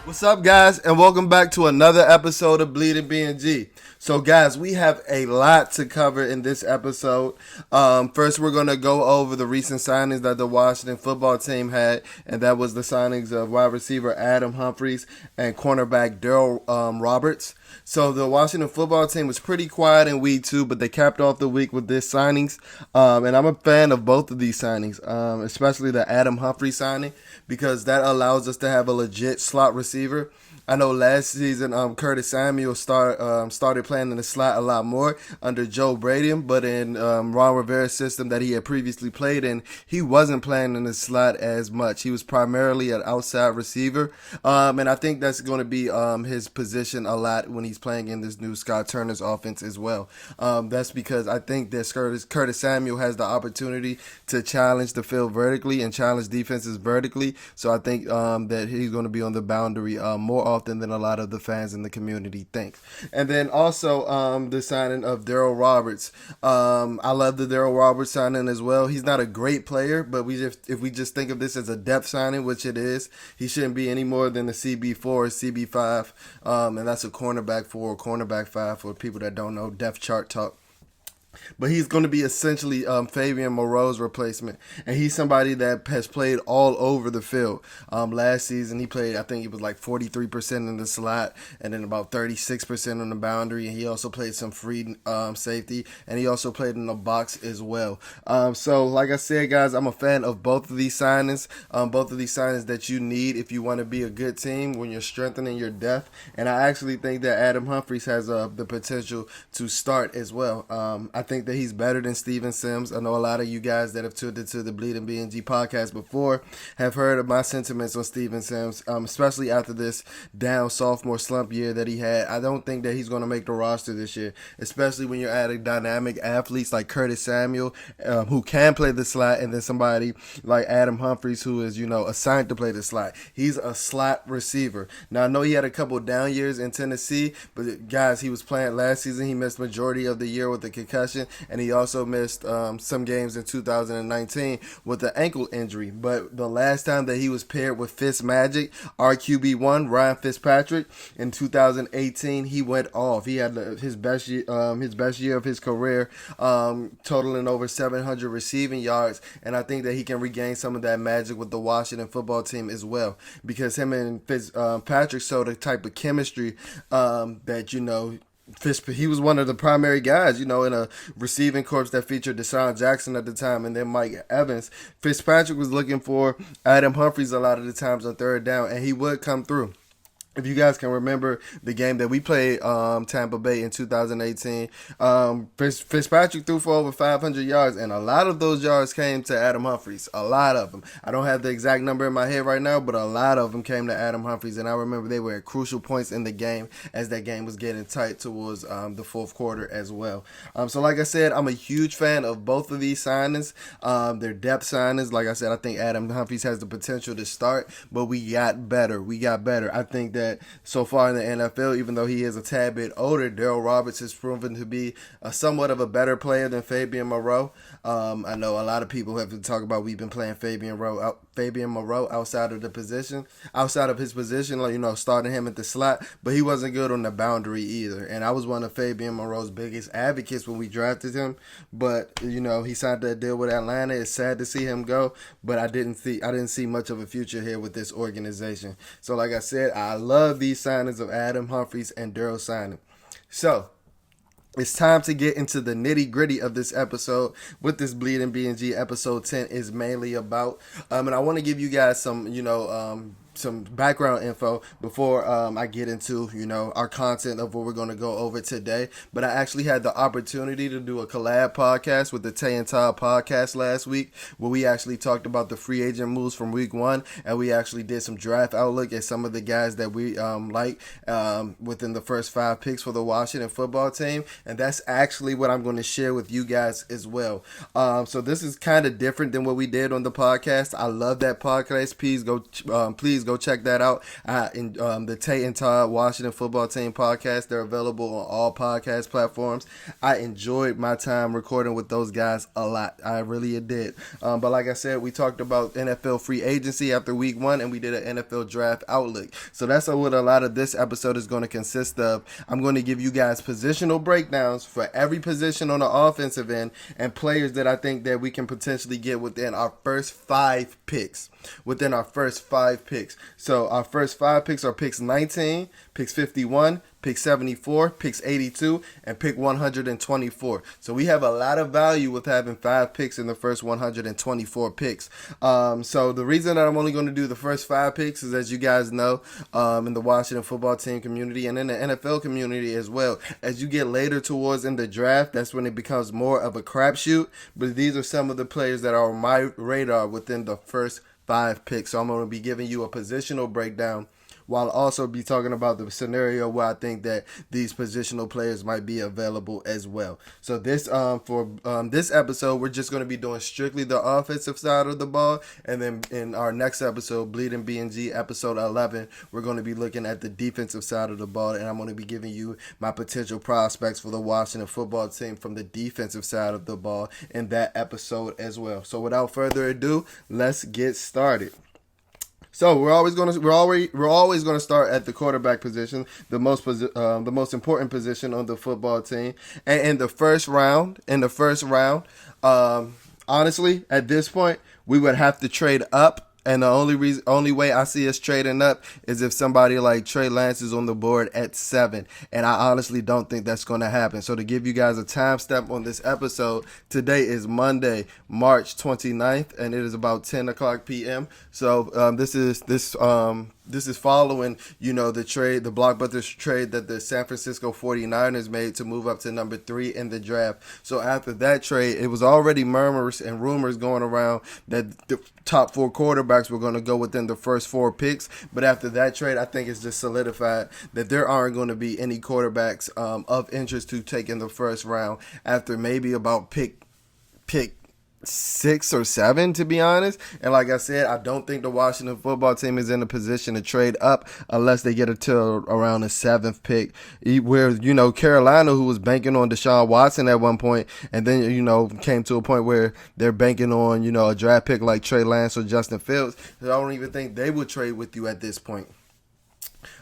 What's up, guys, and welcome back to another episode of Bleeding BnG. So, guys, we have a lot to cover in this episode. First, we're going to go over the recent signings that the Washington football team had, and that was the signings of wide receiver Adam Humphries and cornerback Darryl Roberts. So the Washington football team was pretty quiet in week 2, but they capped off the week with this signings. And I'm a fan of both of these signings, especially the Adam Humphries signing, because that allows us to have a legit slot receiver. I know last season Curtis Samuel started playing in the slot a lot more under Joe Brady, but in Ron Rivera's system that he had previously played in, he wasn't playing in the slot as much. He was primarily an outside receiver, and I think that's going to be his position a lot when he's playing in this new Scott Turner's offense as well. That's because I think that Curtis Samuel has the opportunity to challenge the field vertically and challenge defenses vertically, so I think that he's going to be on the boundary more often than a lot of the fans in the community think. And then also the signing of Darryl Roberts. I love the Darryl Roberts signing as well. He's not a great player, but if we just think of this as a depth signing, which it is, he shouldn't be any more than a CB4 or CB5, and that's a cornerback 4 or cornerback 5 for people that don't know depth chart talk. But he's going to be essentially Fabian Moreau's replacement. And he's somebody that has played all over the field. Last season, he played, I think it was like 43% in the slot and then about 36% on the boundary. And he also played some free safety. And he also played in the box as well. So, like I said, guys, I'm a fan of both of these signings. Both of these signings that you need if you want to be a good team when you're strengthening your depth. And I actually think that Adam Humphries has the potential to start as well. I think that he's better than Steven Sims. I know a lot of you guys that have tuned into the Bleeding BnG podcast before have heard of my sentiments on Steven Sims, especially after this down sophomore slump year that he had. I don't think that he's going to make the roster this year, especially when you're adding dynamic athletes like Curtis Samuel, who can play the slot, and then somebody like Adam Humphries, who is, assigned to play the slot. He's a slot receiver. Now, I know he had a couple down years in Tennessee, but guys, he was playing last season. He missed majority of the year with a concussion, and he also missed some games in 2019 with an ankle injury. But the last time that he was paired with Fitzmagic, our QB1, Ryan Fitzpatrick, in 2018, he went off. He had his best year of his career, totaling over 700 receiving yards, and I think that he can regain some of that magic with the Washington football team as well, because him and Fitzpatrick showed a type of chemistry that, he was one of the primary guys, in a receiving corps that featured Deshaun Jackson at the time and then Mike Evans. Fitzpatrick was looking for Adam Humphries a lot of the times on third down, and he would come through. If you guys can remember the game that we played Tampa Bay in 2018, Fitzpatrick threw for over 500 yards, and a lot of those yards came to Adam Humphries. A lot of them. I don't have the exact number in my head right now, but a lot of them came to Adam Humphries, and I remember they were at crucial points in the game as that game was getting tight towards the fourth quarter as well. So like I said, I'm a huge fan of both of these signings. They're depth signings. Like I said, I think Adam Humphries has the potential to start, but we got better. I think that so far in the NFL, even though he is a tad bit older, Darryl Roberts has proven to be somewhat of a better player than Fabian Moreau. I know a lot of people have been talking about we've been playing Fabian Moreau outside of his position, starting him at the slot, but he wasn't good on the boundary either. And I was one of Fabian Moreau's biggest advocates when we drafted him, but he signed that deal with Atlanta. It's sad to see him go, but I didn't see much of a future here with this organization. So like I said, I love these signings of Adam Humphries and Darryl signing. So it's time to get into the nitty gritty of this episode. What this Bleeding BnG episode 10 is mainly about. And I want to give you guys some background info before I get into, our content of what we're going to go over today. But I actually had the opportunity to do a collab podcast with the Tay and Todd podcast last week, where we actually talked about the free agent moves from week 1, and we actually did some draft outlook at some of the guys that we like within the first 5 picks for the Washington football team. And that's actually what I'm going to share with you guys as well. So this is kind of different than what we did on the podcast. I love that podcast. Please go Go check that out. The Tate and Todd Washington Football Team podcast. They're available on all podcast platforms. I enjoyed my time recording with those guys a lot. I really did. But like I said, we talked about NFL free agency after week 1, and we did an NFL draft outlook. So that's what a lot of this episode is going to consist of. I'm going to give you guys positional breakdowns for every position on the offensive end and players that I think that we can potentially get within our first 5 picks. So our first 5 picks are picks 19, picks 51, pick 74, picks 82, and pick 124. So we have a lot of value with having 5 picks in the first 124 picks. So the reason that I'm only going to do the first 5 picks is, as you guys know, in the Washington Football Team community and in the NFL community as well, as you get later towards in the draft, that's when it becomes more of a crapshoot. But these are some of the players that are on my radar within the first 5 picks. So I'm going to be giving you a positional breakdown, while also be talking about the scenario where I think that these positional players might be available as well. So this for this episode, we're just going to be doing strictly the offensive side of the ball, and then in our next episode, Bleeding BnG episode 11, we're going to be looking at the defensive side of the ball, and I'm going to be giving you my potential prospects for the Washington Football Team from the defensive side of the ball in that episode as well. So without further ado, let's get started. So we're always going to start at the quarterback position, the most important position on the football team. And in the first round, honestly, at this point, we would have to trade up. And the only way I see us trading up is if somebody like Trey Lance is on the board at 7. And I honestly don't think that's going to happen. So to give you guys a time step on this episode, today is Monday, March 29th, and it is about 10 o'clock p.m. So this is following, the blockbuster trade that the San Francisco 49ers made to move up to number 3 in the draft. So after that trade, it was already murmurs and rumors going around that the top 4 quarterbacks were going to go within the first 4 picks. But after that trade, I think it's just solidified that there aren't going to be any quarterbacks of interest to take in the first round after maybe about pick 6 or 7, to be honest. And like I said, I don't think the Washington Football Team is in a position to trade up unless they get it to around the 7th pick, where Carolina, who was banking on Deshaun Watson at one point, and then came to a point where they're banking on a draft pick like Trey Lance or Justin Fields. I don't even think they would trade with you at this point.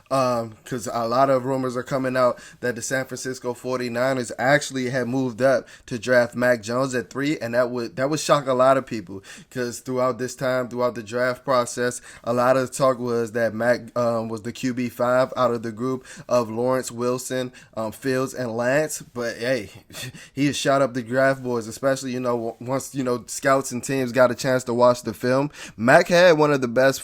Because a lot of rumors are coming out that the San Francisco 49ers actually had moved up to draft Mac Jones at 3, and that would shock a lot of people, because throughout the draft process, a lot of talk was that Mac was the QB5 out of the group of Lawrence, Wilson, Fields, and Lance. But hey, he has shot up the draft boards, especially once scouts and teams got a chance to watch the film. Mac had one of the best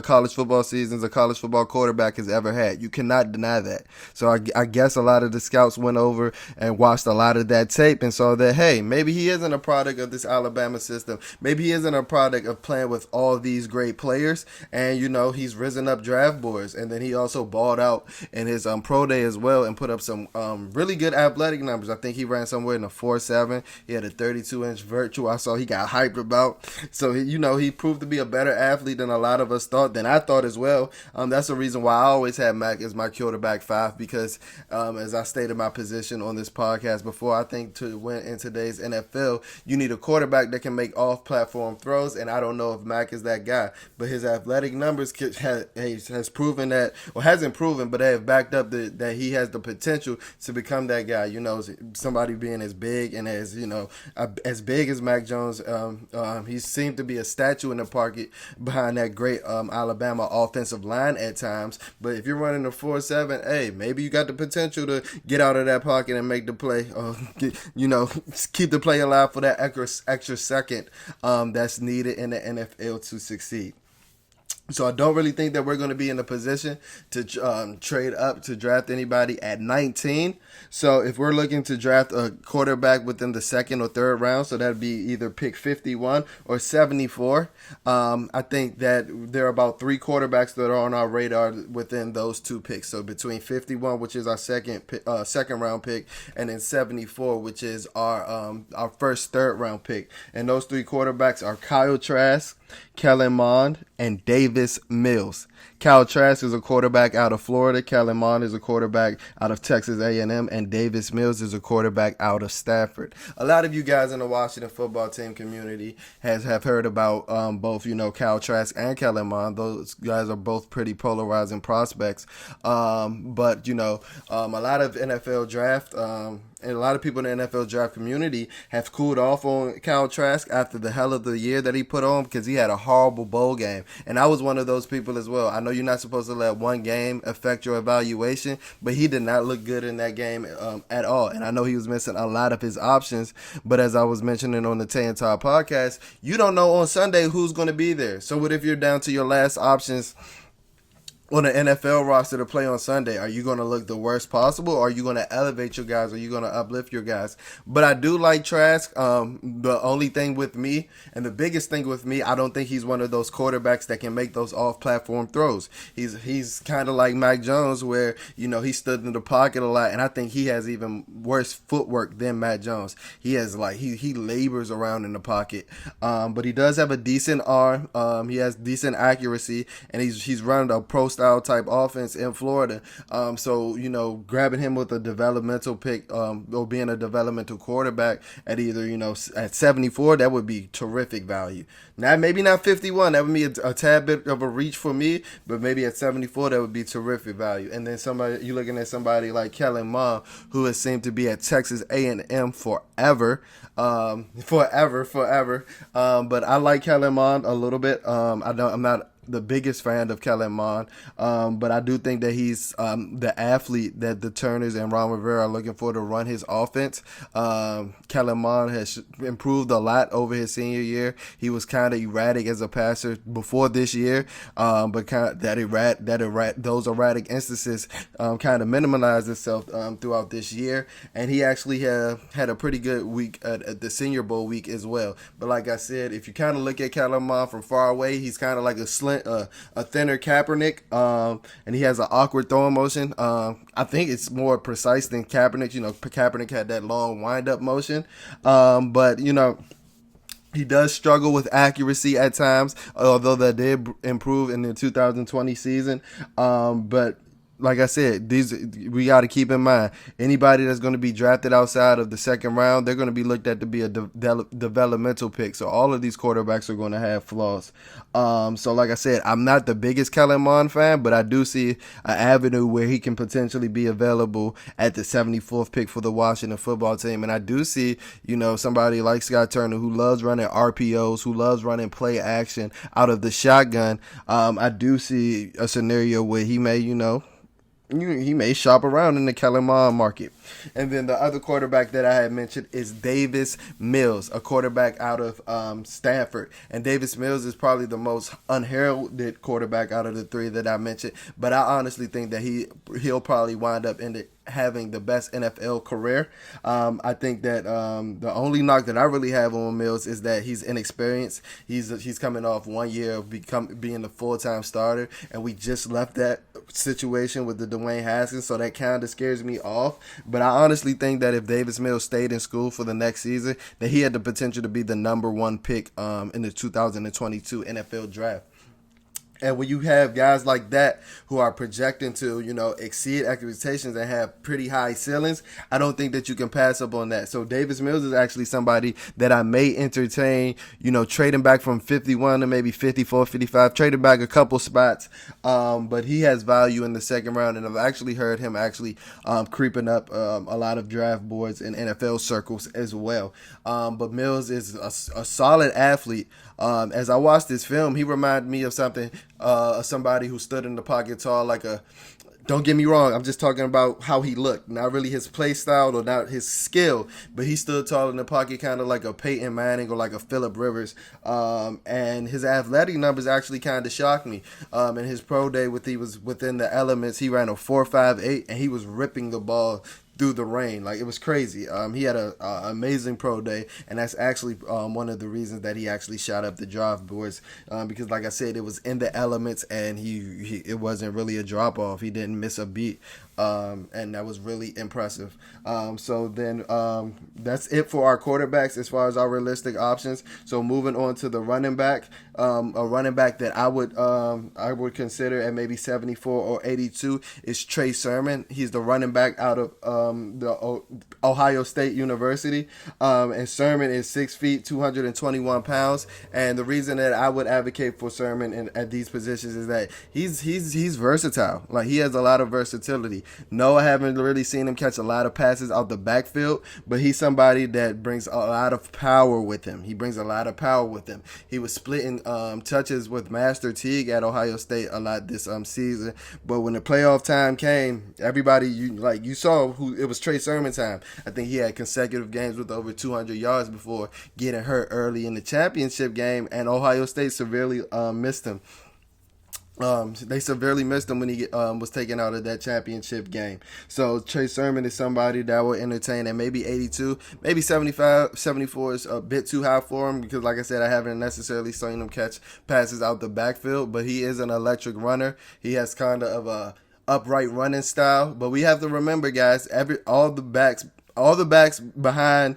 college football seasons a college football quarterback has ever had. You cannot deny that. So I guess a lot of the scouts went over and watched a lot of that tape and saw that, hey, maybe he isn't a product of this Alabama system. Maybe he isn't a product of playing with all these great players. And, he's risen up draft boards. And then he also balled out in his pro day as well and put up some really good athletic numbers. I think he ran somewhere in the 4.7. He had a 32-inch virtual I saw he got hyped about. So, he proved to be a better athlete than a lot of us thought, than I thought as well. That's the reason why I always had Mac as my quarterback 5, because as I stated my position on this podcast before, I think to win in today's NFL, you need a quarterback that can make off-platform throws, and I don't know if Mac is that guy. But his athletic numbers has proven that, or hasn't proven, but they have backed up that he has the potential to become that guy. Somebody being as big and as big as Mac Jones. He seemed to be a statue in the pocket behind that great Alabama offensive line at times. But if you're running a 4.7, hey, maybe you got the potential to get out of that pocket and make the play, keep the play alive for that extra second that's needed in the NFL to succeed. So I don't really think that we're going to be in a position to trade up to draft anybody at 19. So if we're looking to draft a quarterback within the 2nd or 3rd round, so that'd be either pick 51 or 74. I think that there are about 3 quarterbacks that are on our radar within those 2 picks. So between 51, which is our second round pick, and then 74, which is our first 3rd round pick. And those 3 quarterbacks are Kyle Trask, Kellen Mond, and Davis Mills. Kyle Trask is a quarterback out of Florida. Kellen Mond is a quarterback out of Texas A&M, and Davis Mills is a quarterback out of Stafford. A lot of you guys in the Washington football team community have heard about both, Kyle Trask and Kellen Mond. Those guys are both pretty polarizing prospects. But a lot of NFL draft and a lot of people in the NFL draft community have cooled off on Kyle Trask after the hell of the year that he put on because he had a horrible bowl game. And I was one of those people as well. I know you're not supposed to let one game affect your evaluation, but he did not look good in that game at all. And I know he was missing a lot of his options. But as I was mentioning on the Tay and Todd podcast, you don't know on Sunday who's going to be there. So what if you're down to your last options on an NFL roster to play on Sunday? Are you going to look the worst possible, or are you going to elevate your guys, or are you going to uplift your guys? But I do like Trask. The only thing with me, and the biggest thing with me, I don't think he's one of those quarterbacks that can make those off-platform throws. He's kind of like Mac Jones, where he stood in the pocket a lot, and I think he has even worse footwork than Mac Jones. He has he labors around in the pocket, but he does have a decent arm. He has decent accuracy, and he's running a pro style type offense in Florida. So grabbing him with a developmental pick or being a developmental quarterback at either at 74, that would be terrific value. Now maybe not 51, that would be a tad bit of a reach for me, but maybe at 74 that would be terrific value. And then you're looking at somebody like Kellen Mond, who has seemed to be at Texas A&M forever. Forever. But I like Kellen Mond a little bit. I'm not the biggest fan of Kellen Mond, but I do think that he's the athlete that the Turners and Ron Rivera are looking for to run his offense. Kellen Mond has improved a lot over his senior year. He was kind of erratic as a passer before this year, but those erratic instances kind of minimalized itself throughout this year, and he actually had a pretty good week at the Senior Bowl week as well. But like I said, if you kind of look at Kellen Mond from far away, he's kind of like a thinner Kaepernick, and he has an awkward throwing motion. I think it's more precise than Kaepernick. Kaepernick had that long wind-up motion, but he does struggle with accuracy at times, although that did improve in the 2020 season. But like I said, we got to keep in mind, anybody that's going to be drafted outside of the second round, they're going to be looked at to be a developmental pick. So all of these quarterbacks are going to have flaws. So like I said, I'm not the biggest Kellen Mond fan, but I do see an avenue where he can potentially be available at the 74th pick for the Washington football team. And I do see, somebody like Scott Turner, who loves running RPOs, who loves running play action out of the shotgun. I do see a scenario where he may, he may shop around in the Kellen Mond market. And then the other quarterback that I had mentioned is Davis Mills, a quarterback out of Stanford. And Davis Mills is probably the most unheralded quarterback out of the three that I mentioned. But I honestly think that he'll probably wind up having the best NFL career. I think that the only knock that I really have on Mills is that he's inexperienced. He's coming off 1 year of being the full-time starter, and we just left that situation with the Dwayne Haskins, so that kind of scares me off. But I honestly think that if Davis Mills stayed in school for the next season, that he had the potential to be the number one pick in the 2022 NFL draft. And when you have guys like that who are projecting to, exceed expectations and have pretty high ceilings, I don't think that you can pass up on that. So Davis Mills is actually somebody that I may entertain, trading back from 51 to maybe 54, 55, trading back a couple spots. But he has value in the second round, and I've actually heard him creeping up a lot of draft boards in NFL circles as well. But Mills is a solid athlete. As I watched this film, he reminded me of somebody who stood in the pocket tall don't get me wrong, I'm just talking about how he looked. Not really his play style or not his skill, but he stood tall in the pocket kind of like a Peyton Manning or like a Phillip Rivers. And his athletic numbers actually kind of shocked me. In his pro day, he was within the elements. He ran a 4.58, and he was ripping the ball through the rain. Like, it was crazy. He had a amazing pro day, and that's actually one of the reasons that he actually shot up the draft boards, because like I said, it was in the elements, and he it wasn't really a drop off. He didn't miss a beat. And that was really impressive. So then that's it for our quarterbacks as far as our realistic options. So moving on to the running back, a running back that I would consider at maybe 74 or 82 is Trey Sermon. He's the running back out of the Ohio State University, and Sermon is 6 feet, 221 pounds. And the reason that I would advocate for Sermon at these positions is that he's versatile. Like, he has a lot of versatility. No, I haven't really seen him catch a lot of passes out the backfield, but he's somebody that brings a lot of power with him. He brings a lot of power with him. He was splitting touches with Master Teague at Ohio State a lot this season, but when the playoff time came, everybody, you saw who it was. Trey Sermon time. I think he had consecutive games with over 200 yards before getting hurt early in the championship game, and Ohio State severely missed him. They severely missed him when he was taken out of that championship game. So Trey Sermon is somebody that will entertain at maybe 82, maybe 75, 74 is a bit too high for him because, like I said, I haven't necessarily seen him catch passes out the backfield, but he is an electric runner. He has kind of a upright running style, but we have to remember, guys, all the backs behind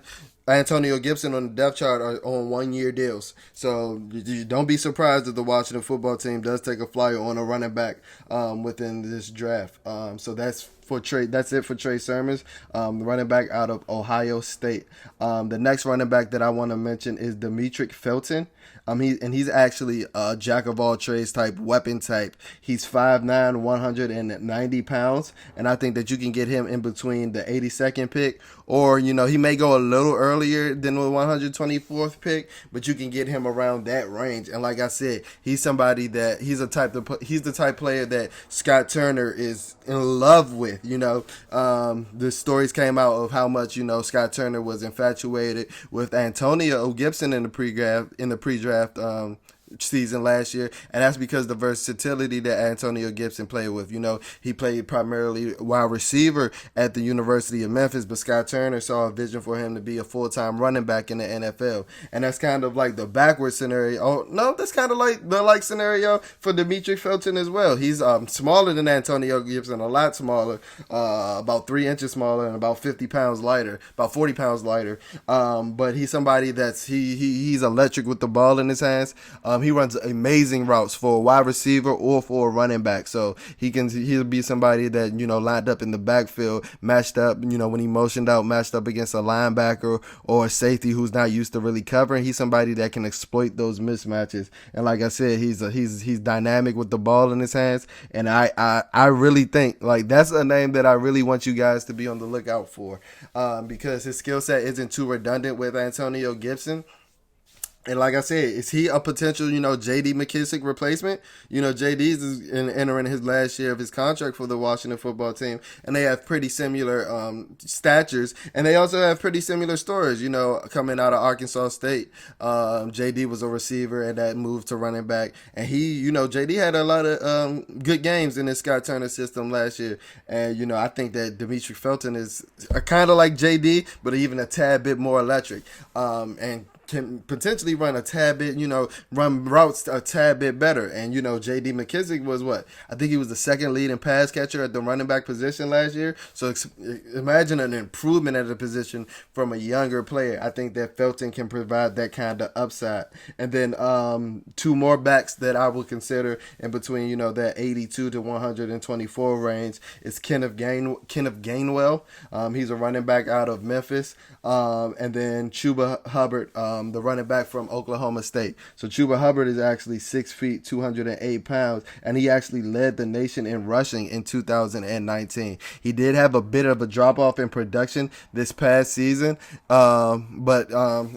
Antonio Gibson on the depth chart are on 1-year deals. So you don't be surprised if the Washington football team does take a flyer on a running back within this draft. So that's it for Trey Sermon, running back out of Ohio State. The next running back that I want to mention is Demetric Felton. He's actually a jack of all trades type, weapon type. He's 5'9", 190 pounds, and I think that you can get him in between the 82nd pick, or he may go a little earlier than the 124th pick, but you can get him around that range. And like I said, he's somebody that he's the type player that Scott Turner is in love with. The stories came out of how much Scott Turner was infatuated with Antonio Gibson in the pre-draft season last year, and that's because the versatility that Antonio Gibson played with. He played primarily wide receiver at the University of Memphis, but Scott Turner saw a vision for him to be a full-time running back in the NFL, and that's kind of like the backward scenario. Oh no, that's kind of like the scenario for Demetric Felton as well. He's smaller than Antonio Gibson, a lot smaller, about 3 inches smaller, and about 40 pounds lighter. But he's somebody that's he's electric with the ball in his hands. He runs amazing routes for a wide receiver or for a running back. So he'll be somebody that, lined up in the backfield, matched up, when he motioned out, matched up against a linebacker or a safety who's not used to really covering. He's somebody that can exploit those mismatches. And like I said, he's dynamic with the ball in his hands. And I really think that's a name that I really want you guys to be on the lookout for, because his skill set isn't too redundant with Antonio Gibson. And like I said, is he a potential, J.D. McKissick replacement? J.D.'s is entering his last year of his contract for the Washington football team, and they have pretty similar statures, and they also have pretty similar stories, coming out of Arkansas State. J.D. was a receiver, and that moved to running back, and he, J.D. had a lot of good games in his Scott Turner system last year, and, I think that Demetric Felton is kind of like J.D., but even a tad bit more electric, and can potentially run a tad bit, run routes a tad bit better. And, J.D. McKissick was what? I think he was the second leading pass catcher at the running back position last year. So imagine an improvement at the position from a younger player. I think that Felton can provide that kind of upside. And then two more backs that I would consider in between, that 82 to 124 range is Kenneth Gainwell. He's a running back out of Memphis. And then Chuba Hubbard, the running back from Oklahoma State. So Chuba Hubbard is actually 6 feet, 208 pounds, and he actually led the nation in rushing in 2019. He did have a bit of a drop-off in production this past season, but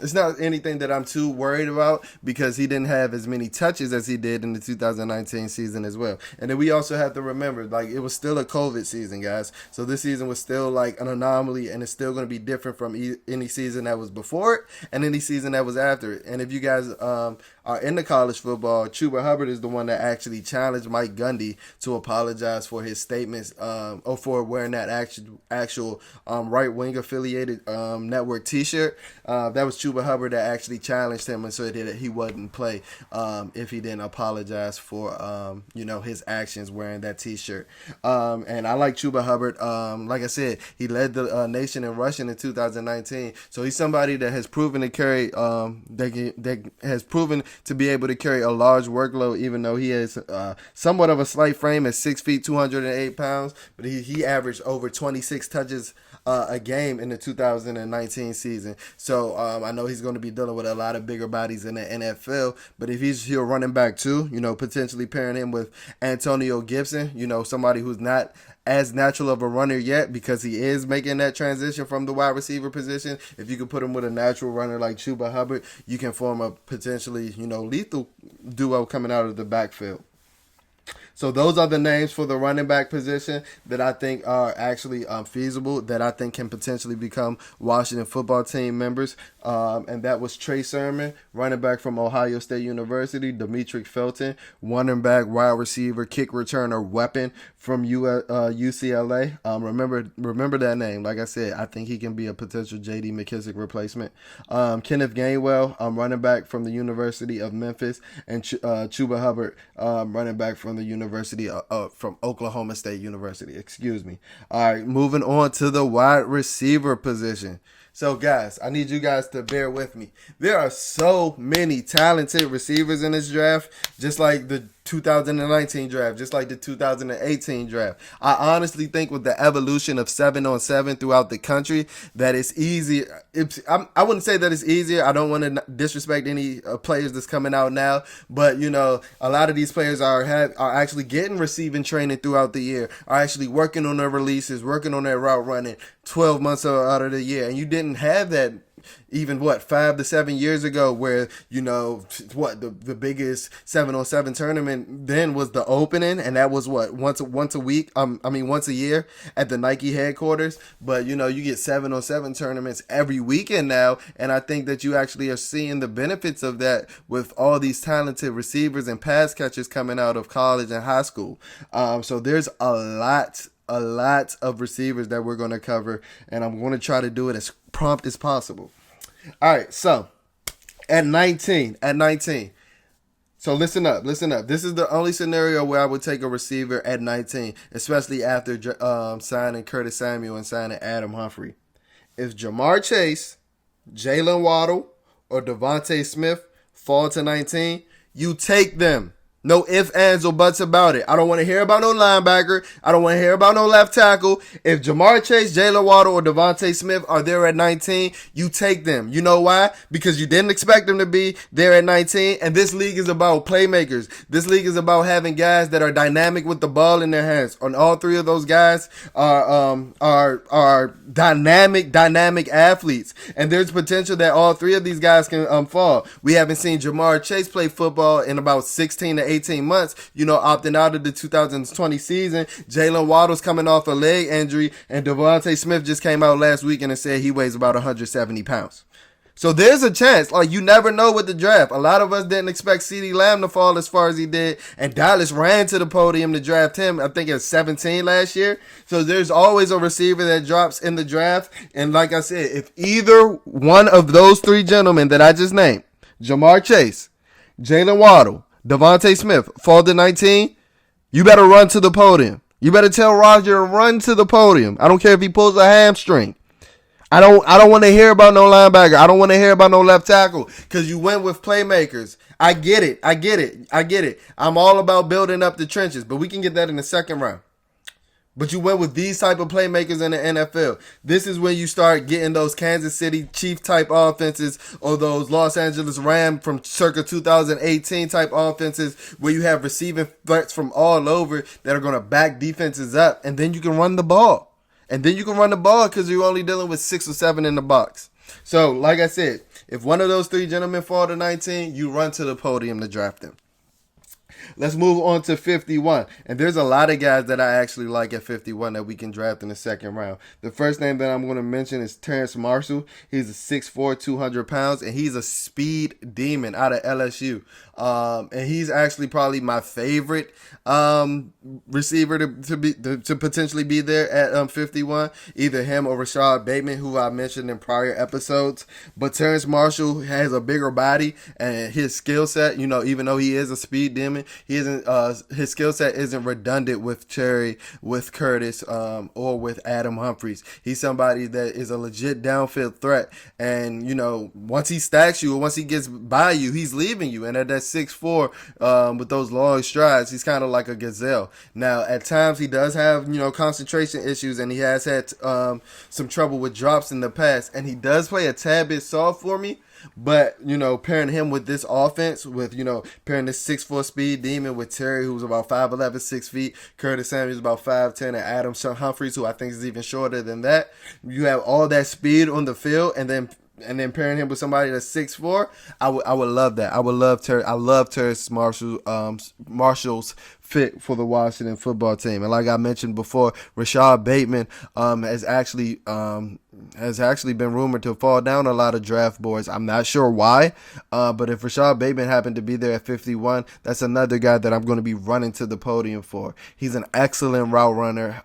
it's not anything that I'm too worried about because he didn't have as many touches as he did in the 2019 season as well. And then we also have to remember, it was still a COVID season, guys. So this season was still an anomaly, and it's still going to be different from any season that was before it and any season that was after it. And if you guys are into college football, Chuba Hubbard is the one that actually challenged Mike Gundy to apologize for his statements or for wearing that actual right wing affiliated network T-shirt. That was Chuba Hubbard that actually challenged him and said that he wouldn't play if he didn't apologize for his actions wearing that T-shirt. And I like Chuba Hubbard. Like I said, he led the nation in rushing in 2019. So he's somebody that has proven to carry that has proven to be able to carry a large workload, even though he has somewhat of a slight frame at 6 feet, 208 pounds. But he averaged over 26 touches a game in the 2019 season. So I know he's going to be dealing with a lot of bigger bodies in the NFL. But if he's here running back too, potentially pairing him with Antonio Gibson, somebody who's not as natural of a runner yet because he is making that transition from the wide receiver position. If you could put him with a natural runner like Chuba Hubbard, you can form a potentially, lethal duo coming out of the backfield. So those are the names for the running back position that I think are actually feasible, that I think can potentially become Washington football team members. And that was Trey Sermon, running back from Ohio State University, Demetric Felton, running back, wide receiver, kick returner, weapon from UCLA. Remember that name. Like I said, I think he can be a potential J.D. McKissick replacement. Kenneth Gainwell, running back from the University of Memphis, and Chuba Hubbard, running back from the University from Oklahoma State University. Excuse me. All right, moving on to the wide receiver position. So, guys, I need you guys to bear with me. There are so many talented receivers in this draft, just like the 2019 draft, just like the 2018 draft. I honestly think with the evolution of 7-on-7 throughout the country, that it's easier. I wouldn't say that it's easier. I don't want to disrespect any players that's coming out now, but a lot of these players are actually getting receiving training throughout the year, are actually working on their releases, working on their route running 12 months out of the year, and you didn't have that even 5 to 7 years ago, where the biggest 7-on-7 tournament then was the opening, and that was once a week. Once a year at the Nike headquarters. But you get 7-on-7 tournaments every weekend now, and I think that you actually are seeing the benefits of that with all these talented receivers and pass catchers coming out of college and high school. So there's a lot of receivers that we're going to cover, and I'm going to try to do it as prompt as possible. All right, so at 19, so listen up. This is the only scenario where I would take a receiver at 19, especially after signing Curtis Samuel and signing Adam Humphries. If Jamar Chase, Jalen Waddle, or Devontae Smith fall to 19, you take them. No ifs, ands, or buts about it. I don't want to hear about no linebacker. I don't want to hear about no left tackle. If Jamar Chase, Jalen Waddle, or Devontae Smith are there at 19, you take them. You know why? Because you didn't expect them to be there at 19. And this league is about playmakers. This league is about having guys that are dynamic with the ball in their hands. And all three of those guys are dynamic athletes. And there's potential that all three of these guys can fall. We haven't seen Jamar Chase play football in about 16 to 18 months, opting out of the 2020 season. Jalen Waddle's coming off a leg injury, and Devontae Smith just came out last weekend and said he weighs about 170 pounds. So there's a chance. You never know with the draft. A lot of us didn't expect CeeDee Lamb to fall as far as he did, and Dallas ran to the podium to draft him, I think at 17 last year. So there's always a receiver that drops in the draft, and like I said, if either one of those three gentlemen that I just named, Jamar Chase, Jalen Waddle, Devontae Smith, fall to 19, you better run to the podium. You better tell Roger to run to the podium. I don't care if he pulls a hamstring. I don't want to hear about no linebacker. I don't want to hear about no left tackle, because you went with playmakers. I get it. I'm all about building up the trenches, but we can get that in the second round. But you went with these type of playmakers in the NFL. This is when you start getting those Kansas City Chief type offenses, or those Los Angeles Rams from circa 2018 type offenses, where you have receiving threats from all over that are going to back defenses up, and then you can run the ball. Because you're only dealing with 6 or 7 in the box. So, like I said, if one of those three gentlemen fall to 19, you run to the podium to draft them. Let's move on to 51. And there's a lot of guys that I actually like at 51 that we can draft in the second round. The first name that I'm going to mention is Terrace Marshall. He's a 6'4", 200 pounds, and he's a speed demon out of LSU. And he's actually probably my favorite receiver to potentially be there at 51. Either him or Rashad Bateman, who I mentioned in prior episodes. But Terrace Marshall has a bigger body, and his skill set, even though he is a speed demon, he isn't. His skill set isn't redundant with Cherry, with Curtis, or with Adam Humphries. He's somebody that is a legit downfield threat, and once he stacks you or once he gets by you, he's leaving you. And at that 6'4", with those long strides, he's kind of like a gazelle. Now, at times he does have concentration issues, and he has had some trouble with drops in the past, and he does play a tad bit soft for me. But, pairing him with this offense, with, pairing this 6'4" speed demon with Terry, who's about 5'11", 6 feet, Curtis Samuel's about 5'10", and Adam Humphries, who I think is even shorter than that. You have all that speed on the field, and then pairing him with somebody that's 6'4", I would love that. I would love Terry. I love Terrace Marshall's fit for the Washington football team. And like I mentioned before, Rashad Bateman has actually been rumored to fall down a lot of draft boards. I'm not sure why, but if Rashad Bateman happened to be there at 51, that's another guy that I'm going to be running to the podium for. He's an excellent route runner.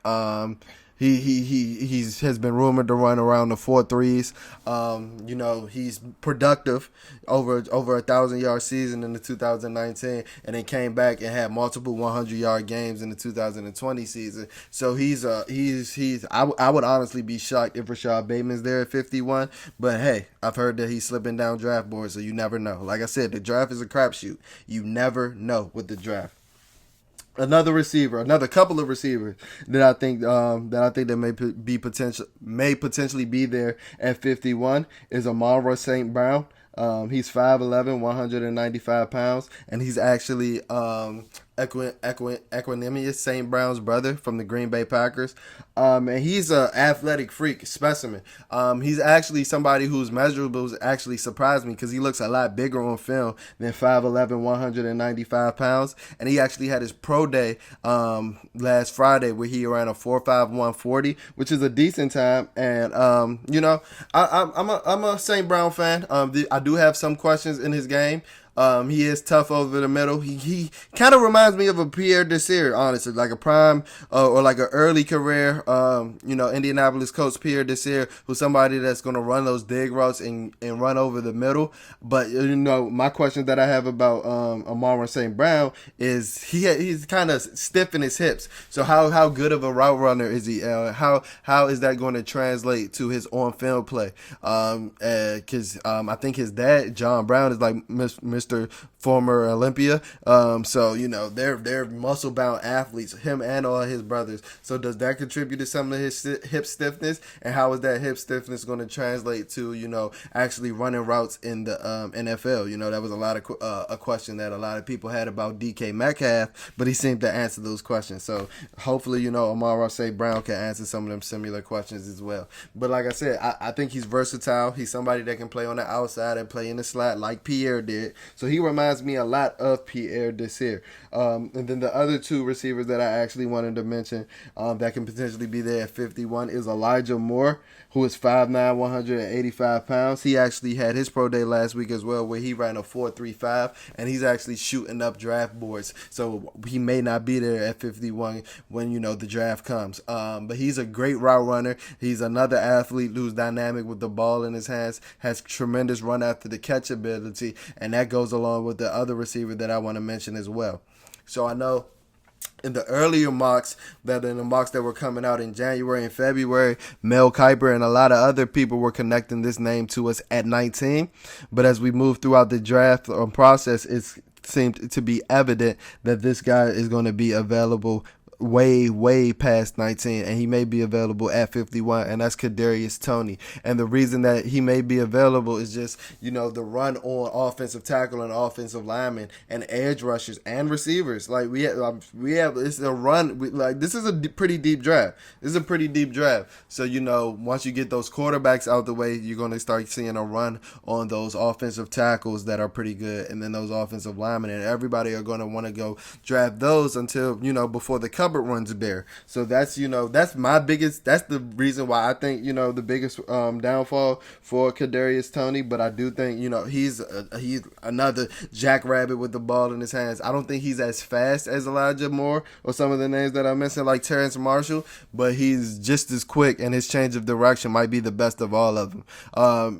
He has been rumored to run around the 4.3s. He's productive over 1,000-yard season in the 2019, and then came back and had multiple 100-yard games in the 2020 season. So I would honestly be shocked if Rashad Bateman's there at 51. But hey, I've heard that he's slipping down draft boards, so you never know. Like I said, the draft is a crapshoot. You never know with the draft. Another couple of receivers that I think that may potentially be there at 51 is Amari St Brown. He's 5'11", 195 pounds, and he's actually Equanimous St. Brown's brother from the Green Bay Packers. And he's an athletic freak specimen. He's actually somebody whose measurables actually surprised me because he looks a lot bigger on film than 5'11", 195 pounds. And he actually had his pro day last Friday where he ran a 4.5 140, which is a decent time. And I'm a St. Brown fan. I do have some questions in his game. He is tough over the middle. He kind of reminds me of a Pierre Desir, honestly, like a prime or like an early career, Indianapolis coach Pierre Desir, who's somebody that's going to run those dig routes and run over the middle. But my question that I have about Amari St. Brown is he's kind of stiff in his hips. So how good of a route runner is he? How is that going to translate to his on field play? Because I think his dad John Brown is like Mr. Former Olympia. They're muscle bound athletes, him and all his brothers. So does that contribute to some of his hip stiffness? And how is that hip stiffness going to translate to, actually running routes in the NFL? That was a question that a lot of people had about DK Metcalf, but he seemed to answer those questions. So hopefully, Amari St. Brown can answer some of them similar questions as well. But like I said, I think he's versatile. He's somebody that can play on the outside and play in the slot like Pierre did. So he reminds me a lot of Pierre Desir. And then the other two receivers that I actually wanted to mention that can potentially be there at 51 is Elijah Moore, who is 5'9", 185 pounds. He actually had his pro day last week as well, where he ran a 4.35, and he's actually shooting up draft boards. So he may not be there at 51 when, the draft comes. But he's a great route runner. He's another athlete who's dynamic with the ball in his hands, has tremendous run after the catch ability, and that goes along with the other receiver that I want to mention as well. So I know in the earlier mocks that were coming out in January and February, Mel Kiper and a lot of other people were connecting this name to us at 19. But as we move throughout the draft process, it seemed to be evident that this guy is going to be available way past 19, and he may be available at 51, and that's Kadarius Toney. And the reason that he may be available is just, the run on offensive tackle and offensive linemen and edge rushers and receivers. Like we have it's a run. This is a pretty deep draft. So once you get those quarterbacks out the way, you're going to start seeing a run on those offensive tackles that are pretty good, and then those offensive linemen, and everybody are going to want to go draft those until before the cupboard runs bare. So that's that's the reason why I think the biggest downfall for Kadarius Toney. But I do think he's another jackrabbit with the ball in his hands. I don't think he's as fast as Elijah Moore or some of the names that I mentioned, like Terrence Marshall, but he's just as quick, and his change of direction might be the best of all of them.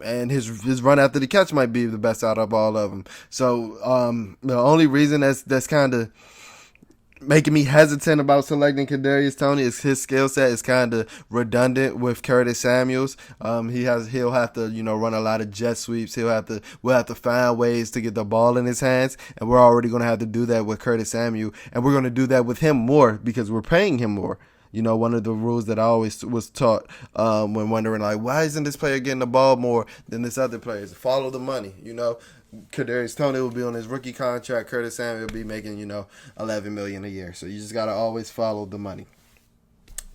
And his run after the catch might be the best out of all of them. So the only reason that's kind of making me hesitant about selecting Kadarius Toney is his skill set is kind of redundant with Curtis Samuel's. He'll have to run a lot of jet sweeps. We'll have to find ways to get the ball in his hands, and we're already going to have to do that with Curtis Samuel, and we're going to do that with him more because we're paying him more. One of the rules that I always was taught when wondering, like, why isn't this player getting the ball more than this other player? Is follow the money, Kadarius Toney will be on his rookie contract. Curtis Samuel will be making, $11 million a year. So you just got to always follow the money.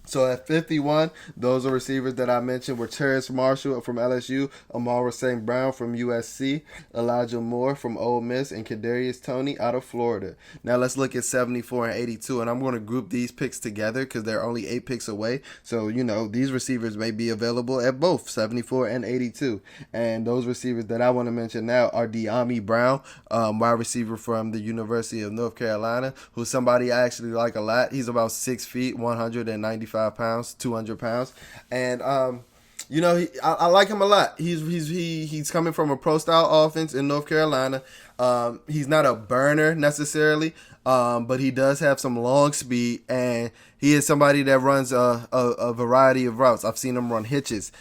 So at 51, those are receivers that I mentioned were Terrence Marshall from LSU, Amari St Brown from USC, Elijah Moore from Ole Miss, and Kadarius Toney out of Florida. Now let's look at 74 and 82, and I'm going to group these picks together because they're only 8 picks away. So, these receivers may be available at both 74 and 82. And those receivers that I want to mention now are Amari Brown, wide receiver from the University of North Carolina, who's somebody I actually like a lot. He's about 6 feet, 195 pounds, 200 pounds, and I like him a lot. He's coming from a pro style offense in North Carolina. He's not a burner necessarily, but he does have some long speed, and he is somebody that runs a variety of routes. I've seen him run hitches.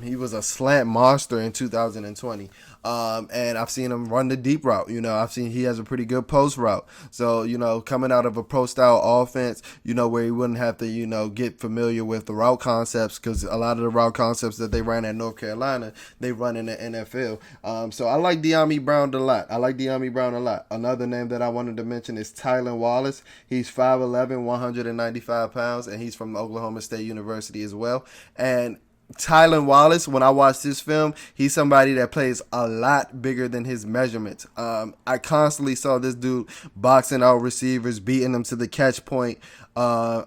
He was a slant monster in 2020. And I've seen him run the deep route. I've seen he has a pretty good post route. So, coming out of a pro style offense, where he wouldn't have to, get familiar with the route concepts, because a lot of the route concepts that they ran at North Carolina, they run in the NFL. So I like Amari Brown a lot. Another name that I wanted to mention is Tylan Wallace. He's 5'11", 195 pounds, and he's from Oklahoma State University as well. And Tylan Wallace, when I watched this film, he's somebody that plays a lot bigger than his measurements. I constantly saw this dude boxing out receivers, beating them to the catch point. Coming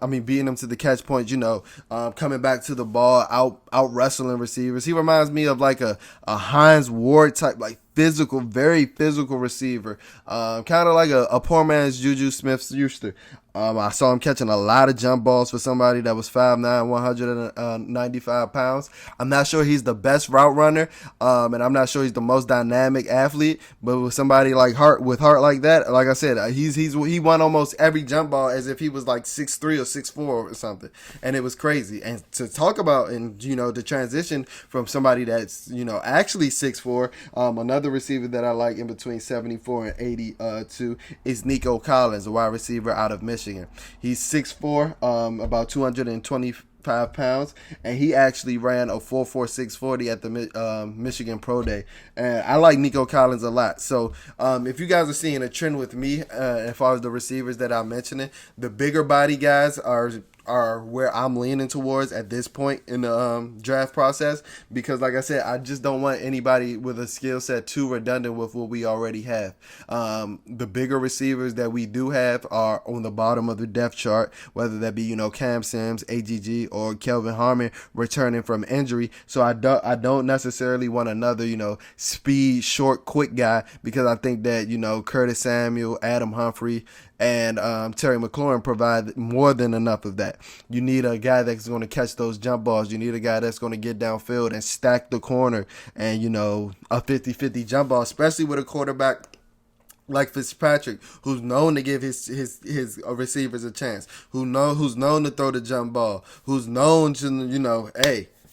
back to the ball, out wrestling receivers. He reminds me of like a Hines Ward type, like very physical receiver. Kind of like a poor man's Juju Smith-Schuster. I saw him catching a lot of jump balls for somebody that was 5'9", 195 pounds. I'm not sure he's the best route runner, and I'm not sure he's the most dynamic athlete. But with somebody like heart like that, like I said, he won almost every jump ball as if he was like 6'3" or 6'4" or something, and it was crazy. And to talk about, and the transition from somebody that's actually 6'4", another receiver that I like in between 74 and 82 is Nico Collins, a wide receiver out of Michigan. He's 6'4", about 225 pounds, and he actually ran a 4.46 40 at the Michigan Pro Day. And I like Nico Collins a lot. So if you guys are seeing a trend with me as far as the receivers that I'm mentioning, the bigger body guys are where I'm leaning towards at this point in the draft process, because like I said, I just don't want anybody with a skill set too redundant with what we already have. The bigger receivers that we do have are on the bottom of the depth chart, whether that be Cam Sims, AGG, or Kelvin Harmon returning from injury. So I don't necessarily want another speed, short, quick guy, because I think that Curtis Samuel, Adam Humphries, and Terry McLaurin provide more than enough of that. You need a guy that's going to catch those jump balls. You need a guy that's going to get downfield and stack the corner, and a 50-50 jump ball, especially with a quarterback like Fitzpatrick, who's known to give his receivers a chance, who's known to throw the jump ball, who's known to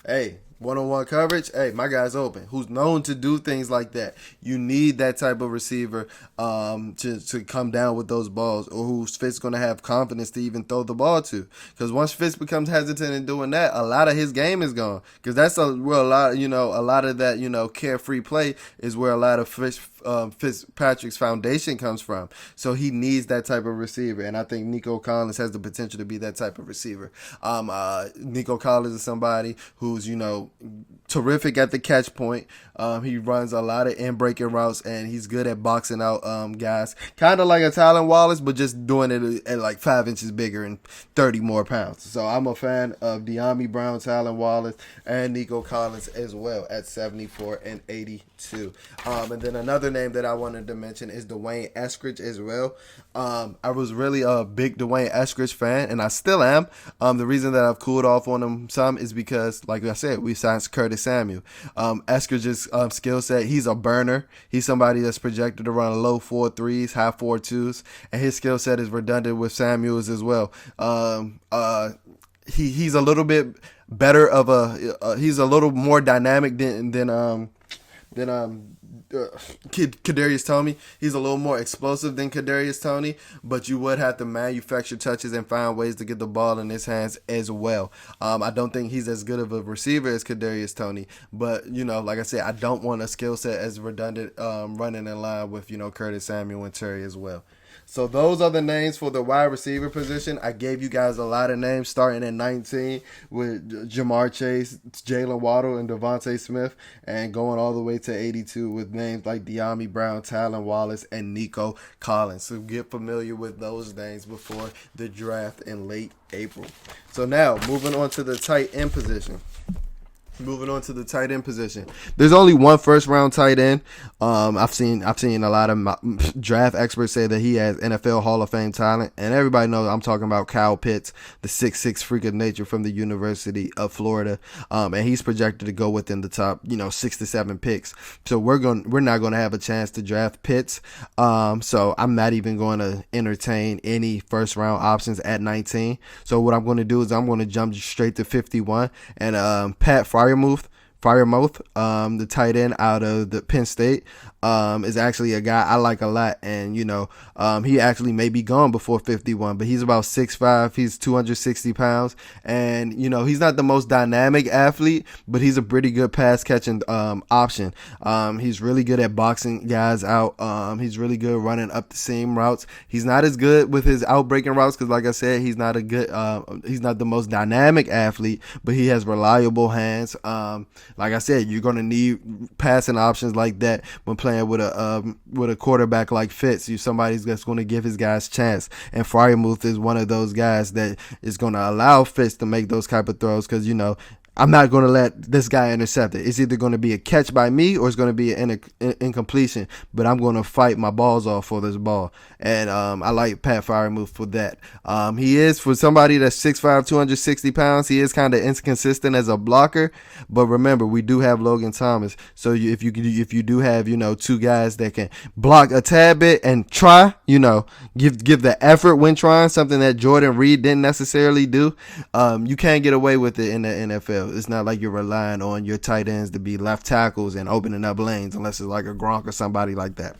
hey, One-on-one coverage, hey, my guy's open. Who's known to do things like that. You need that type of receiver to come down with those balls, or who's Fitz going to have confidence to even throw the ball to. Because once Fitz becomes hesitant in doing that, a lot of his game is gone. Because that's a lot of that carefree play is where a lot of Fitzpatrick's foundation comes from. So he needs that type of receiver, and I think Nico Collins has the potential to be that type of receiver. Nico Collins is somebody who's terrific at the catch point. He runs a lot of in-breaking routes, and he's good at boxing out guys. Kind of like a Tylan Wallace, but just doing it at like 5 inches bigger and 30 more pounds. So I'm a fan of Amari Brown, Tylan Wallace, and Nico Collins as well at 74 and 82. And then another name that I wanted to mention is D'Wayne Eskridge as well. I was really a big D'Wayne Eskridge fan, and I still am. The reason that I've cooled off on him some is because, like I said, we signed Curtis Samuel. Eskridge's skill set, he's a burner. He's somebody that's projected to run low 4.3s, high 4.2s, and his skill set is redundant with Samuel's as well. He's a little bit better of he's a little more dynamic than Kadarius Toney. He's a little more explosive than Kadarius Toney, but you would have to manufacture touches and find ways to get the ball in his hands as well. I don't think he's as good of a receiver as Kadarius Toney, but like I said, I don't want a skill set as redundant running in line with Curtis Samuel and Terry as well. So those are the names for the wide receiver position. I gave you guys a lot of names starting at 19 with Jamar Chase, Jalen Waddle, and Devontae Smith, and going all the way to 82 with names like Amari Brown, Tylan Wallace, and Nico Collins. So get familiar with those names before the draft in late April. So now, moving on to the tight end position. There's only one first round tight end. I've seen a lot of draft experts say that he has NFL Hall of Fame talent, and everybody knows I'm talking about Kyle Pitts, the 6'6" freak of nature from the University of Florida. And he's projected to go within the top 6 to 7 picks. So we're not going to have a chance to draft Pitts. So I'm not even going to entertain any first round options at 19. So what I'm going to do is I'm going to jump straight to 51, and Pat Friarmuth, the tight end out of the Penn State, is actually a guy I like a lot, and he actually may be gone before 51, but he's about 6'5", he's 260 pounds, and he's not the most dynamic athlete, but he's a pretty good pass catching option. He's really good at boxing guys out. He's really good running up the seam routes. He's not as good with his outbreaking routes because, like I said, he's not the most dynamic athlete, but he has reliable hands. Like I said, you're going to need passing options like that when playing with a quarterback like Fitz. You're somebody that's going to give his guys chance. And Friarmuth is one of those guys that is going to allow Fitz to make those type of throws because, I'm not going to let this guy intercept it. It's either going to be a catch by me or it's going to be an incompletion, but I'm going to fight my balls off for this ball. And I like Pat Friarmuth for that. He is, for somebody that's 6'5", 260 pounds, he is kind of inconsistent as a blocker. But remember, we do have Logan Thomas. So if you do have, two guys that can block a tad bit and try, give the effort when trying, something that Jordan Reed didn't necessarily do, you can't get away with it in the NFL. It's not like you're relying on your tight ends to be left tackles and opening up lanes unless it's like a Gronk or somebody like that.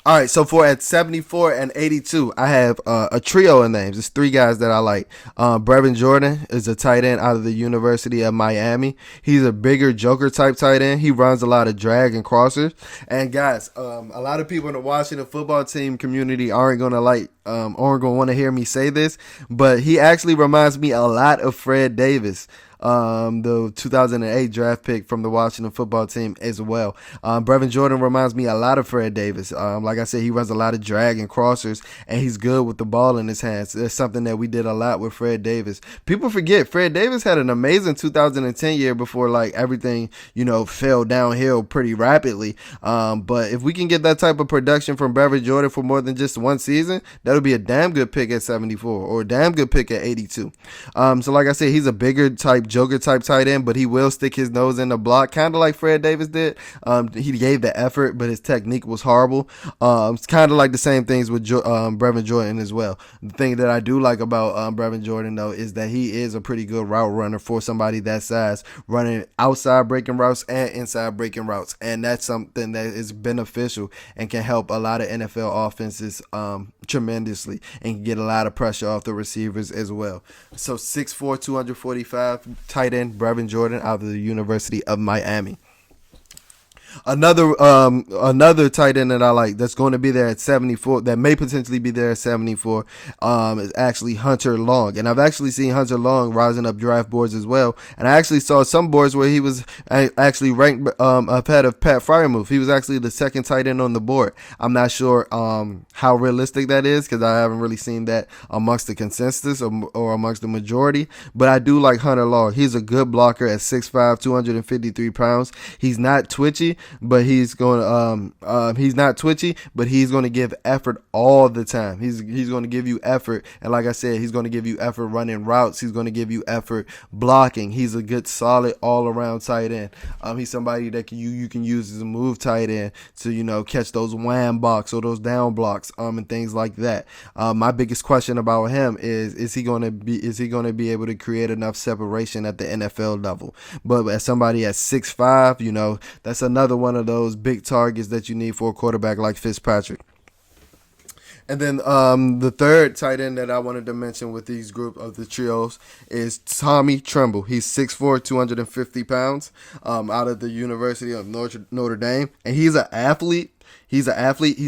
All right, so for at 74 and 82, I have a trio of names. It's 3 guys that I like. Brevin Jordan is a tight end out of the University of Miami. He's a bigger joker type tight end. He runs a lot of drag and crossers. And guys, a lot of people in the Washington football team community aren't going to want to hear me say this, but he actually reminds me a lot of Fred Davis, the 2008 draft pick from the Washington football team as well. Brevin Jordan reminds me a lot of Fred Davis. Like I said, he runs a lot of drag and crossers, and he's good with the ball in his hands. That's something that we did a lot with Fred Davis. People forget Fred Davis had an amazing 2010 year before everything, fell downhill pretty rapidly. But if we can get that type of production from Brevin Jordan for more than just one season, that'll be a damn good pick at 74 or a damn good pick at 82. So like I said, he's a bigger type, joker type tight end, but he will stick his nose in the block, kind of like Fred Davis did. He gave the effort, but his technique was horrible. It's kind of like the same things with Brevin Jordan as well. The thing that I do like about Brevin Jordan, though, is that he is a pretty good route runner for somebody that size, running outside breaking routes and inside breaking routes. And that's something that is beneficial and can help a lot of NFL offenses tremendously and can get a lot of pressure off the receivers as well. So 6'4", 245 tight end Brevin Jordan out of the University of Miami. Another tight end that I like that's going to be there at 74, that may potentially be there at 74, is actually Hunter Long. And I've actually seen Hunter Long rising up draft boards as well. And I actually saw some boards where he was actually ranked ahead of Pat Friarmuth. He was actually the second tight end on the board. I'm not sure how realistic that is because I haven't really seen that amongst the consensus or amongst the majority. But I do like Hunter Long. He's a good blocker at 6'5", 253 pounds. He's not twitchy, but he's going to give effort all the time. He's going to give you effort, and like I said, he's going to give you effort running routes. He's going to give you effort blocking. He's a good, solid, all-around tight end. He's somebody that you can use as a move tight end to catch those wham blocks or those down blocks and things like that. My biggest question about him is he going to be able to create enough separation at the NFL level? But as somebody at 6'5", that's another one of those big targets that you need for a quarterback like Fitzpatrick. And then the third tight end that I wanted to mention with these group of the trios is Tommy Tremble. He's 6'4", 250 pounds out of the University of Notre Dame. And he's an athlete. He's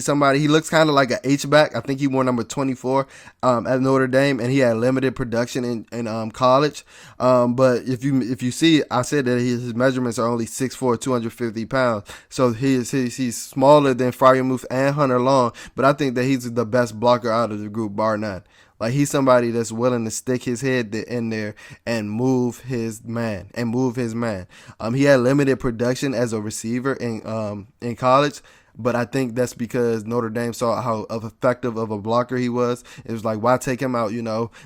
somebody, he looks kind of like an H-back. I think he wore number 24 at Notre Dame, and he had limited production in college. But if you see, I said that his measurements are only 6'4", 250 pounds. So he's smaller than Friarmuth and Hunter Long, but I think that he's the best blocker out of the group, bar none. Like, he's somebody that's willing to stick his head in there and move his man. He had limited production as a receiver in college. But I think that's because Notre Dame saw how effective of a blocker he was. It was like, why take him out?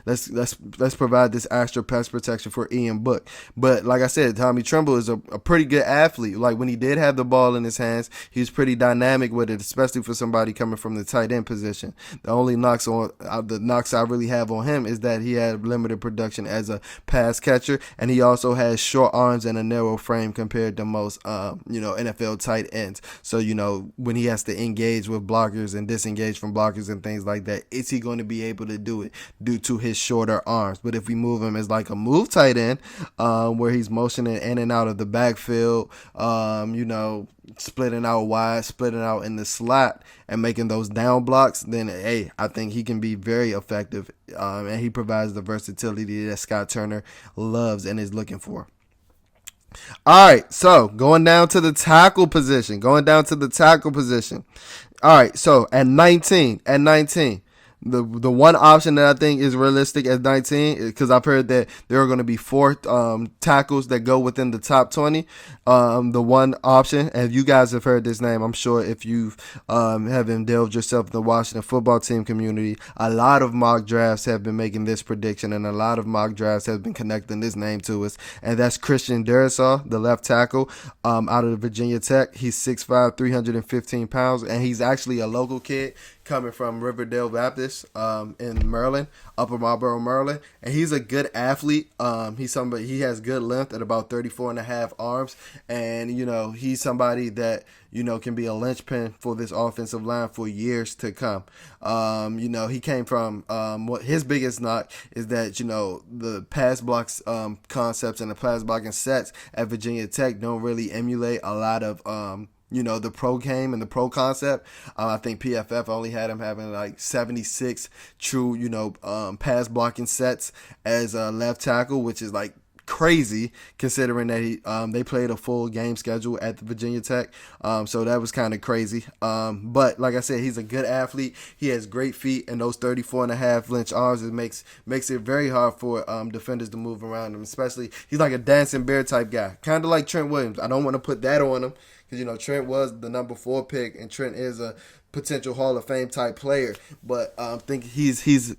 Let's provide this extra pass protection for Ian Book. But like I said, Tommy Tremble is a pretty good athlete. Like, when he did have the ball in his hands, he was pretty dynamic with it, especially for somebody coming from the tight end position. The only knocks I really have on him is that he had limited production as a pass catcher, and he also has short arms and a narrow frame compared to most NFL tight ends. So when he has to engage with blockers and disengage from blockers and things like that, is he going to be able to do it due to his shorter arms? But if we move him as like a move tight end, where he's motioning in and out of the backfield, splitting out wide, splitting out in the slot, and making those down blocks, then I think he can be very effective, and he provides the versatility that Scott Turner loves and is looking for. All right, so going down to the tackle position. All right, so at 19, the one option that I think is realistic at 19, because I've heard that there are going to be 4 tackles that go within the top 20. The one option, and you guys have heard this name, I'm sure if you have indulged yourself in the Washington football team community, a lot of mock drafts have been making this prediction, and a lot of mock drafts have been connecting this name to us, and that's Christian Darius, the left tackle out of Virginia Tech. He's 6'5", 315 pounds, and he's actually a local kid coming from Riverdale Baptist in Maryland, Upper Marlboro, Maryland, and he's a good athlete. He has good length at about 34 and a half arms, and he's somebody that can be a linchpin for this offensive line for years to come. He came from what his biggest knock is that the pass blocks concepts and the pass blocking sets at Virginia Tech don't really emulate a lot of the pro game and the pro concept. I think PFF only had him having like 76 true, pass blocking sets as a left tackle, which is like crazy considering that they played a full game schedule at the Virginia Tech. So that was kind of crazy. But like I said, he's a good athlete. He has great feet, and those 34 and a half inch arms, it makes it very hard for defenders to move around him, especially he's like a dancing bear type guy, kind of like Trent Williams. I don't want to put that on him, because Trent was the number 4 pick, and Trent is a potential Hall of Fame type player, but I think he's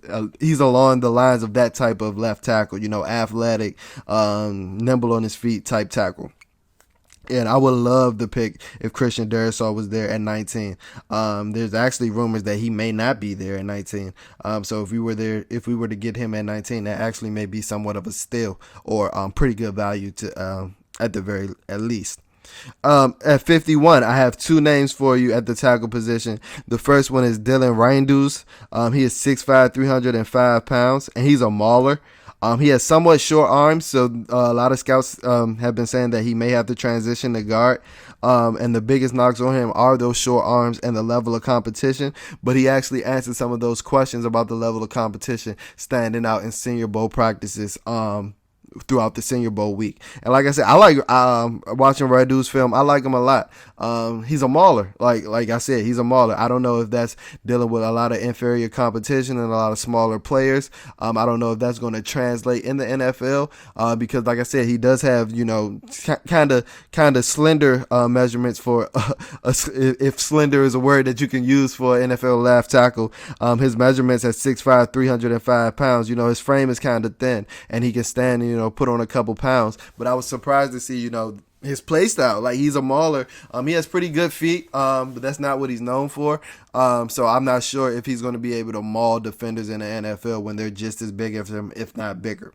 along the lines of that type of left tackle, athletic, nimble on his feet type tackle. And I would love to pick if Christian Darius was there at 19. There's actually rumors that he may not be there at 19. So if we were to get him at 19, that actually may be somewhat of a steal or pretty good value to at least. At 51, I have two names for you at the tackle position. The first one is Dylan Randus. He is 6'5", 305 pounds, and he's a mauler. He has somewhat short arms, so a lot of scouts have been saying that he may have to transition to guard. And the biggest knocks on him are those short arms and the level of competition. But he actually answered some of those questions about the level of competition standing out in Senior Bowl practices throughout the Senior Bowl week. And like I said, I like watching Radu's film. I like him a lot. He's a mauler. Like I said, he's a mauler. I don't know if that's dealing with a lot of inferior competition and a lot of smaller players. I don't know if that's going to translate in the NFL because, like I said, he does have, kind of slender measurements for if slender is a word that you can use for an NFL left tackle. His measurements at 6'5", 305 pounds. His frame is kind of thin, and he can stand, put on a couple pounds. But I was surprised to see, his play style. Like, he's a mauler. He has pretty good feet, but that's not what he's known for. So I'm not sure if he's going to be able to maul defenders in the NFL when they're just as big as him, if not bigger.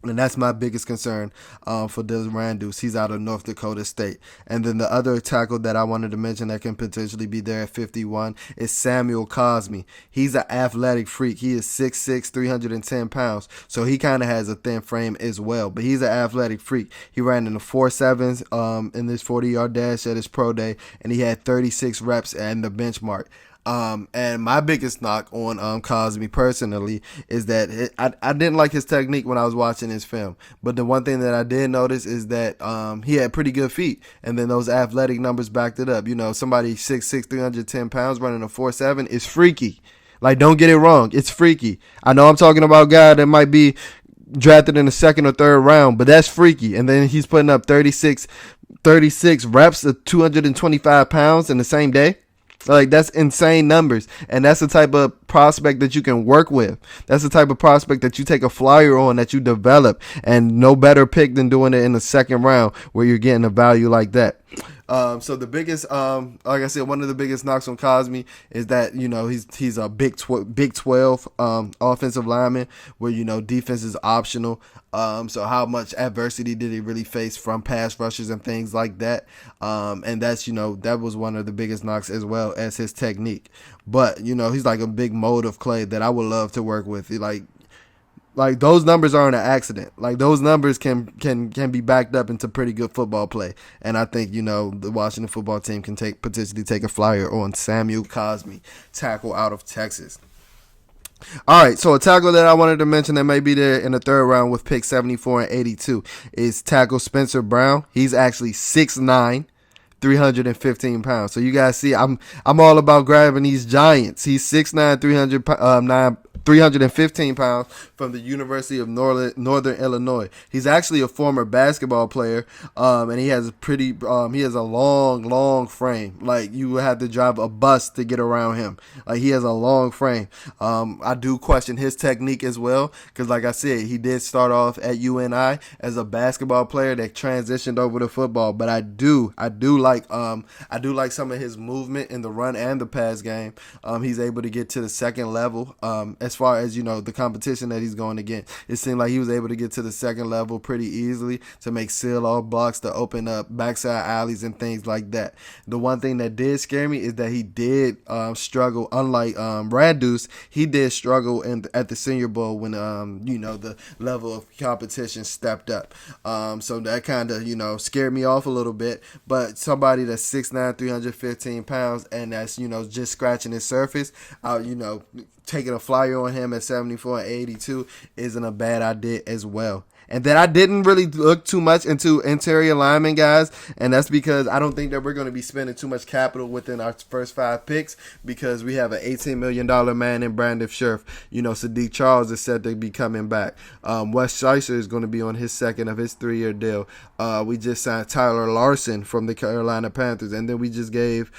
And that's my biggest concern for Dylan Randus. He's out of North Dakota State. And then the other tackle that I wanted to mention that can potentially be there at 51 is Samuel Cosmi. He's an athletic freak. He is 6'6", 310 pounds. So he kind of has a thin frame as well. But he's an athletic freak. He ran in the 4.7s in this 40-yard dash at his pro day. And he had 36 reps and the benchmark. And my biggest knock on Cosmi personally is that I didn't like his technique when I was watching his film. But the one thing that I did notice is that he had pretty good feet, and then those athletic numbers backed it up. Somebody 6'6", 310 pounds running a 4.7 is freaky. Like, don't get it wrong, it's freaky. I know I'm talking about a guy that might be drafted in the second or third round, but that's freaky. And then he's putting up 36 reps of 225 pounds in the same day. Like, that's insane numbers, and that's the type of prospect that you can work with. That's the type of prospect that you take a flyer on, that you develop, and no better pick than doing it in the second round where you're getting a value like that. So the biggest, like I said, one of the biggest knocks on Cosmi is that, he's a Big 12 offensive lineman where, defense is optional. So how much adversity did he really face from pass rushers and things like that? And that's, that was one of the biggest knocks, as well as his technique. But, he's like a big mold of clay that I would love to work with. Like those numbers aren't an accident. Like, those numbers can be backed up into pretty good football play. And I think, the Washington football team can potentially take a flyer on Samuel Cosmi, tackle out of Texas. All right, so a tackle that I wanted to mention that may be there in the third round with pick 74 and 82 is tackle Spencer Brown. He's actually 6'9", 315 pounds. So you guys see, I'm all about grabbing these giants. He's 6'9", 315 pounds from the University of Northern Illinois. He's actually a former basketball player, and he has a long frame. Like, you would have to drive a bus to get around him. Like, he has a long frame. I do question his technique as well, because like I said, he did start off at UNI as a basketball player that transitioned over to football. But I do like some of his movement in the run and the pass game. He's able to get to the second level. As far as, the competition that he's going against, it seemed like he was able to get to the second level pretty easily to make seal-off blocks, to open up backside alleys and things like that. The one thing that did scare me is that he did struggle. Unlike Randus, he did struggle at the Senior Bowl when, the level of competition stepped up. So that kind of, scared me off a little bit. But somebody that's 6'9", 315 pounds, and that's, just scratching his surface, taking a flyer on him at 74 and 82 isn't a bad idea as well. And then I didn't really look too much into interior linemen, guys, and that's because I don't think that we're going to be spending too much capital within our first 5 picks, because we have an $18 million man in Brandon Scherf. Sadiq Charles is set to be coming back. Wes Scheiser is going to be on his second of his 3-year deal. We just signed Tyler Larson from the Carolina Panthers, and then we just gave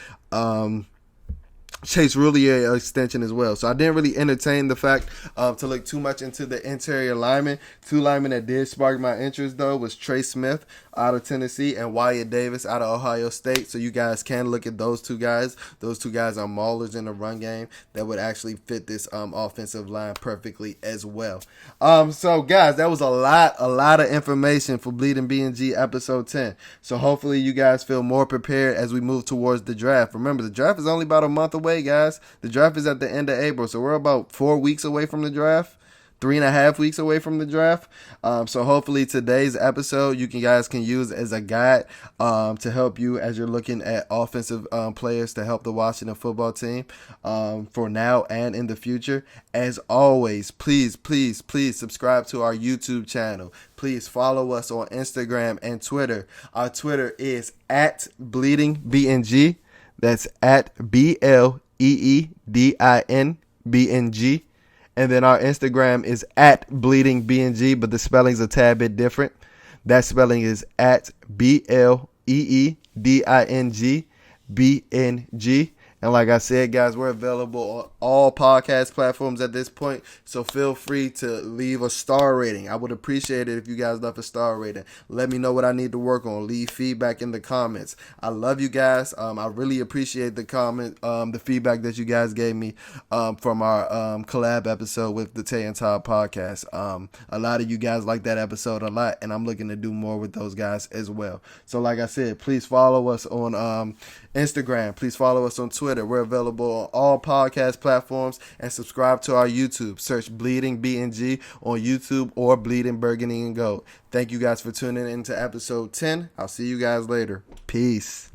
Chase Roulier extension as well. So I didn't really entertain the fact to look too much into the interior linemen. Two linemen that did spark my interest, though, was Trey Smith out of Tennessee and Wyatt Davis out of Ohio State. So you guys can look at those two guys. Those two guys are maulers in the run game that would actually fit this offensive line perfectly as well. So guys, that was a lot of information for Bleeding BnG episode 10. So hopefully you guys feel more prepared as we move towards the draft. Remember, the draft is only about a month away, guys. The draft is at the end of April, so we're about 4 weeks away from the draft. 3.5 weeks away from the draft. So hopefully today's episode you guys can use as a guide to help you as you're looking at offensive players to help the Washington football team for now and in the future. As always, please subscribe to our YouTube channel. Please follow us on Instagram and Twitter. Our Twitter is at Bleeding BnG. That's at BLEEDIN BnG. And then our Instagram is at Bleeding BnG, but the spelling's a tad bit different. That spelling is at BLEEDING BnG. And like I said, guys, we're available on all podcast platforms at this point. So feel free to leave a star rating. I would appreciate it if you guys left a star rating. Let me know what I need to work on. Leave feedback in the comments. I love you guys. I really appreciate the feedback that you guys gave me from our collab episode with the Tay and Todd podcast. A lot of you guys like that episode a lot, and I'm looking to do more with those guys as well. So like I said, please follow us on Instagram. Please follow us on Twitter. We're available on all podcast platforms, and subscribe to our YouTube. Search Bleeding BnG on YouTube or Bleeding Burgundy and Gold. Thank you guys for tuning into episode 10. I'll see you guys later. Peace.